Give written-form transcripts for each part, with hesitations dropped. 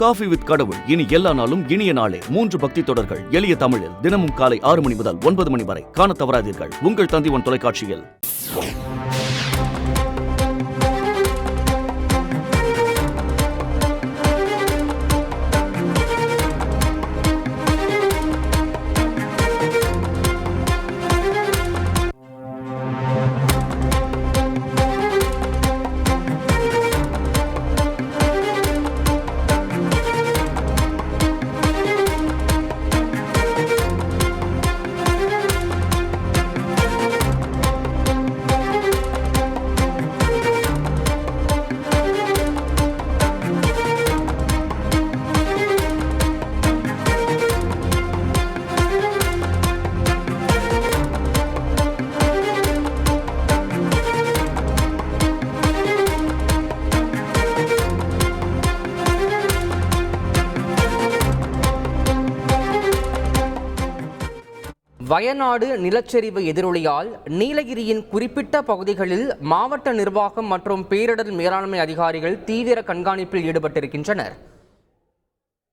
Coffee with கடவுள் இனி எல்லா நாளும் இனிய நாளே 3 பக்தி தொடர்கள் எளிய தமிழில் தினமும் காலை 6 மணி முதல் 9 மணி வரை காண தவறாதீர்கள். உங்கள் தந்திவன் தொலைக்காட்சியில். வயநாடு நிலச்சரிவு எதிரொலியால் நீலகிரியின் குறிப்பிட்ட பகுதிகளில் மாவட்ட நிர்வாகம் மற்றும் பேரிடர் மேலாண்மை அதிகாரிகள் தீவிர கண்காணிப்பில் ஈடுபட்டிருக்கின்றனர்.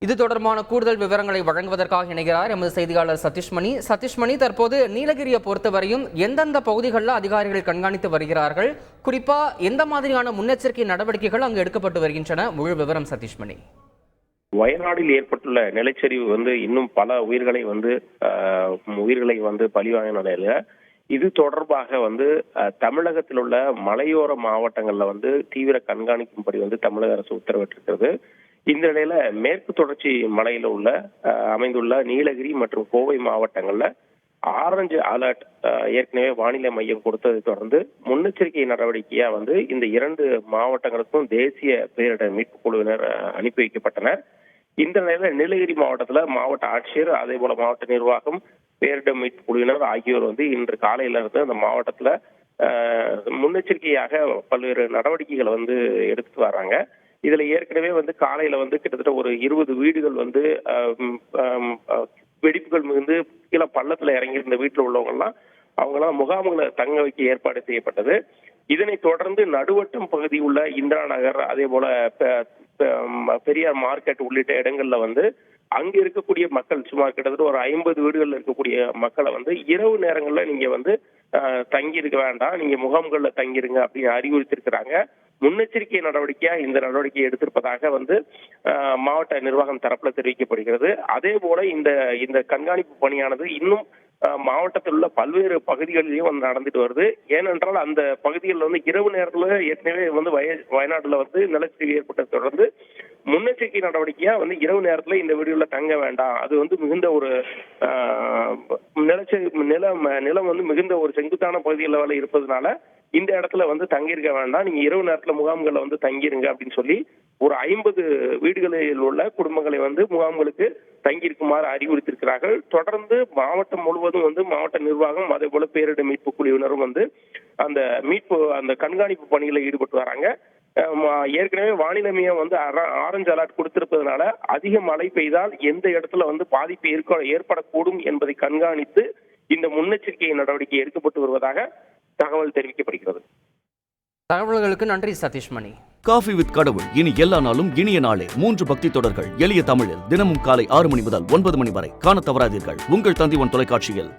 இது தொடர்பான கூடுதல் விவரங்களை வழங்குவதற்காக இணைகிறார் எமது செய்தியாளர் சதீஷ்மணி. தற்போது நீலகிரியை பொறுத்தவரையும் எந்தெந்த பகுதிகளில் அதிகாரிகள் கண்காணித்து வருகிறார்கள், குறிப்பா எந்த மாதிரியான முன்னெச்சரிக்கை நடவடிக்கைகள் அங்கு எடுக்கப்பட்டு வருகின்றன? முழு விவரம் சதீஷ்மணி. வயநாட்டில் ஏற்பட்டுள்ள நிலச்சரிவு இன்னும் பல உயிர்களை பலிவாங்க நிலையில இது தொடர்பாக தமிழகத்தில் உள்ள மலையோர மாவட்டங்கள்ல தீவிர கண்காணிக்கும்படி தமிழக அரசு உத்தரவிட்டிருக்கிறது. இந்த நிலையில மேற்கு தொடர்ச்சி மலையில அமைந்துள்ள நீலகிரி மற்றும் கோவை மாவட்டங்கள்ல ஆரஞ்சு அலர்ட் ஏற்கனவே வானிலை மையம் கொடுத்ததை தொடர்ந்து முன்னெச்சரிக்கை நடவடிக்கையா இந்த 2 மாவட்டங்களுக்கும் தேசிய பேரிடர் மீட்பு குழுவினர் அனுப்பி வைக்கப்பட்டனர். இந்த நிலையில நீலகிரி மாவட்டத்துல மாவட்ட ஆட்சியர், அதே போல மாவட்ட நிர்வாகம், பேரிடர் மீட்பு குழுவினர் ஆகியோர் இன்று காலையில இருந்து அந்த மாவட்டத்துல முன்னெச்சரிக்கையாக பல்வேறு நடவடிக்கைகளை எடுத்துட்டு வர்றாங்க. இதுல ஏற்கனவே காலையில கிட்டத்தட்ட ஒரு 20 வீடுகள் வெடிப்புகள் மிகுந்து கீழே பள்ளத்துல இறங்கி இருந்த வீட்டுல உள்ளவங்கலாம் அவங்கெல்லாம் முகாம்களை தங்க வைக்க ஏற்பாடு செய்யப்பட்டது. இதனை தொடர்ந்து நடுவட்டம் பகுதி உள்ள இந்திரா நகர், அதே போல பெரியார் மார்க்கெட் உள்ளிட்ட இடங்கள்ல அங்க இருக்கக்கூடிய மக்கள் சுமார் கிட்டத்தட்ட ஒரு 50 வீடுகள்ல இருக்கக்கூடிய மக்களை இரவு நேரங்கள்ல நீங்க தங்கி இருக்க வேண்டாம், நீங்க முகாம்கள்ல தங்கிருங்க அப்படின்னு அறிவுறுத்திருக்கிறாங்க. முன்னெச்சரிக்கை நடவடிக்கையா இந்த நடவடிக்கையை எடுத்திருப்பதாக மாவட்ட நிர்வாகம் தரப்புல தெரிவிக்கப்படுகிறது. அதே போல இந்த கண்காணிப்பு பணியானது இன்னும் மாவட்டத்தில் உள்ள பல்வேறு பகுதிகளிலும் நடந்துட்டு வருது. ஏனென்றால் அந்த பகுதிகளில் இரவு நேரத்துல ஏற்கனவே வயநாட்டுல நிலச்சரிவு ஏற்பட்டதை தொடர்ந்து முன்னெச்சரிக்கை நடவடிக்கையா இரவு நேரத்துல இந்த வீடுகள்ல தங்க வேண்டாம், அது மிகுந்த ஒரு நிலம் மிகுந்த ஒரு செங்குத்தான பகுதிகளில் இருப்பதனால இந்த இடத்துல தங்கியிருக்க வேண்டாம், நீங்க இரவு நேரத்துல முகாம்கள்ல தங்கிருங்க அப்படின்னு சொல்லி ஒரு 50 வீடுகளில் உள்ள குடும்பங்களை முகாம்களுக்கு தங்கியிருக்குமாறு அறிவுறுத்திருக்கிறார்கள். தொடர்ந்து மாவட்டம் முழுவதும் மாவட்ட நிர்வாகம், அதே போல பேரிடர் மீட்பு குழுவினரும் அந்த கண்காணிப்பு பணிகளில் ஈடுபட்டு வராங்க. ஏற்கனவே வானிலை மையம் ஆரஞ்சு அலர்ட் கொடுத்திருப்பதனால அதிக மழை பெய்தால் எந்த இடத்துல பாதிப்பு ஏற்படக்கூடும் என்பதை கண்காணித்து இந்த முன்னெச்சரிக்கை நடவடிக்கை எடுக்கப்பட்டு வருவதாக தகவல் தெரிவிக்கப்படுகிறது. தகவல்களுக்கு நன்றி சதீஷ்மணி. காஃபி வித் கடவுள் இனி எல்லா நாளும் இனிய நாளே 3 பக்தி தொடர்கள் எளிய தமிழில் தினமும் காலை 6 மணி முதல் 9 மணி வரை காண தவறாதீர்கள். உங்கள் தந்திவன் தொலைக்காட்சியில்.